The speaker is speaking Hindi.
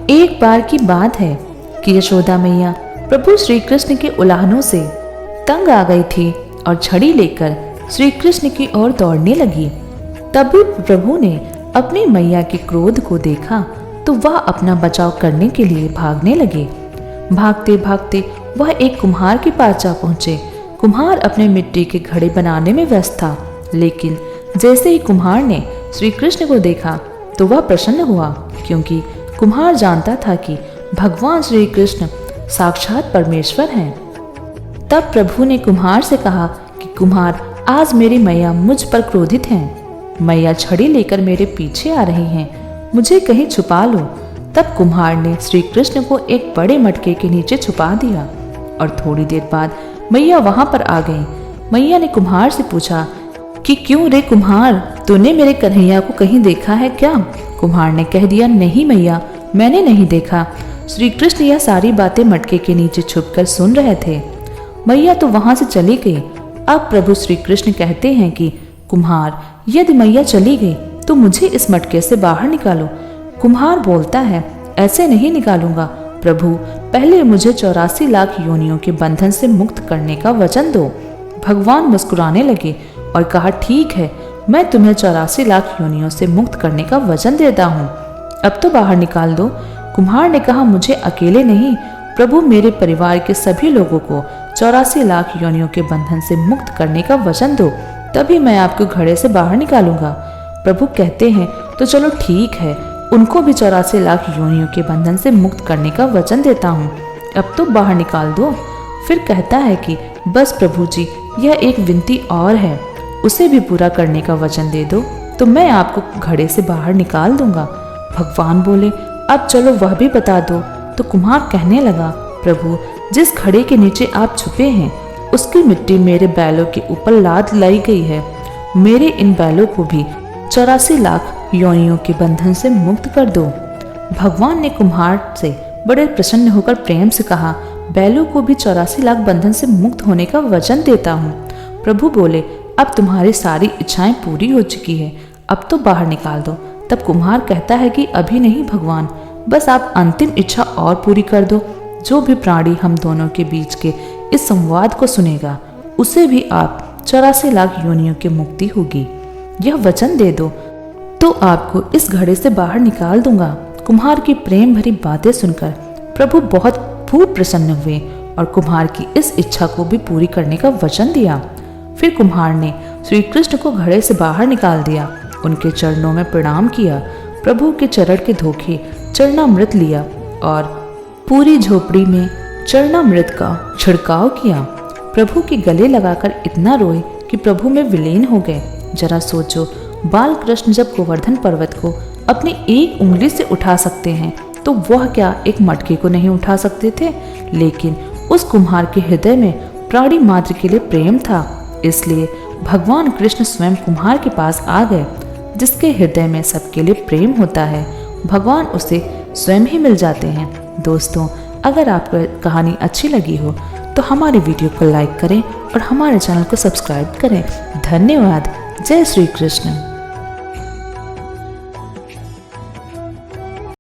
एक बार की बात है कि यशोदा मैया प्रभु श्री कृष्ण के उलाहनों से तंग आ गई थी और छड़ी लेकर श्री कृष्ण की ओर दौड़ने लगी। तभी प्रभु ने अपनी मैया के क्रोध को देखा तो वह अपना बचाव करने के लिए भागने लगे। भागते भागते वह एक कुम्हार के पास जा पहुंचे। कुम्हार अपने मिट्टी के घड़े बनाने में व्यस्त था, लेकिन जैसे ही कुम्हार ने श्री कृष्ण को देखा तो वह प्रसन्न हुआ, क्योंकि कुम्हार जानता था कि भगवान श्री कृष्ण साक्षात परमेश्वर हैं। तब प्रभु ने कुम्हार से कहा कि कुम्हार, आज मेरी मैया मुझ पर क्रोधित हैं। मैया छड़ी लेकर मेरे पीछे आ रही हैं, मुझे कहीं छुपा लो। तब कुम्हार ने श्री कृष्ण को एक बड़े मटके के नीचे छुपा दिया और थोड़ी देर बाद मैया वहां पर आ गई। मैया ने कुम्हार से पूछा कि क्यों रे कुम्हार, तूने मेरे कन्हैया को कहीं देखा है क्या? कुम्हार ने कह दिया, नहीं मैया, मैंने नहीं देखा। श्री कृष्ण यह सारी बातें मटके के नीचे छुपकर सुन रहे थे। मैया तो वहां से चली गई। अब प्रभु श्री कृष्ण कहते हैं कि कुम्हार, यदि मैया चली गई तो मुझे इस मटके से बाहर निकालो। कुम्हार बोलता है, ऐसे नहीं निकालूंगा प्रभु, पहले मुझे 84 लाख योनियों के बंधन से मुक्त करने का वचन दो। भगवान मुस्कुराने लगे और कहा, ठीक है, मैं तुम्हें 84 लाख योनियों से मुक्त करने का वचन देता हूँ, अब तो बाहर निकाल दो। कुम्हार ने कहा, मुझे अकेले नहीं प्रभु, मेरे परिवार के सभी लोगों को 84 लाख योनियों के बंधन से मुक्त करने का वचन दो, तभी मैं आपको घड़े से बाहर निकालूंगा। प्रभु कहते हैं, तो चलो ठीक है, उनको भी 84 लाख योनियों के बंधन से मुक्त करने का वचन देता हूँ, अब तो बाहर निकाल दो। फिर कहता है कि बस प्रभु जी, यह एक विनती और है, उसे भी पूरा करने का वचन दे दो तो मैं आपको घड़े से बाहर निकाल दूंगा। भगवान बोले, अब चलो वह भी बता दो। तो कुम्हार कहने लगा, प्रभु, जिस घड़े के नीचे आप छुपे हैं उसकी मिट्टी मेरे बैलों के ऊपर लाद लाई गई है। मेरे इन बैलों को भी 84 लाख योनियों के बंधन से मुक्त कर दो। भगवान ने कुम्हार से बड़े प्रसन्न होकर प्रेम से कहा, बैलों को भी 84 लाख बंधन से मुक्त होने का वचन देता हूँ। प्रभु बोले, अब तुम्हारी सारी इच्छाएं पूरी हो चुकी है, अब तो बाहर निकाल दो। तब कुम्हार कहता है कि अभी नहीं भगवान, बस आप अंतिम इच्छा और पूरी कर दो। जो भी प्राणी हम दोनों के बीच के इस संवाद को सुनेगा उसे भी आप 84 लाख योनियों की मुक्ति होगी, यह वचन दे दो तो आपको इस घड़े से बाहर निकाल दूंगा। कुम्हार की प्रेम भरी बातें सुनकर प्रभु बहुत खूब प्रसन्न हुए और कुम्हार की इस इच्छा को भी पूरी करने का वचन दिया। फिर कुम्हार ने श्री कृष्ण को घड़े से बाहर निकाल दिया, उनके चरणों में प्रणाम किया, प्रभु के चरण के धोखे चरणामृत लिया और पूरी झोपड़ी में चरणामृत का छिड़काव किया। प्रभु के गले लगाकर इतना रोए कि प्रभु में विलीन हो गए। जरा सोचो, बाल कृष्ण जब गोवर्धन पर्वत को अपनी एक उंगली से उठा सकते हैं तो वह क्या एक मटके को नहीं उठा सकते थे? लेकिन उस कुम्हार के हृदय में प्राणी मात्र के लिए प्रेम था, इसलिए भगवान कृष्ण स्वयं कुम्हार के पास आ गए। जिसके हृदय में सबके लिए प्रेम होता है, भगवान उसे स्वयं ही मिल जाते हैं। दोस्तों, अगर आपको कहानी अच्छी लगी हो तो हमारे वीडियो को लाइक करें और हमारे चैनल को सब्सक्राइब करें। धन्यवाद। जय श्री कृष्ण।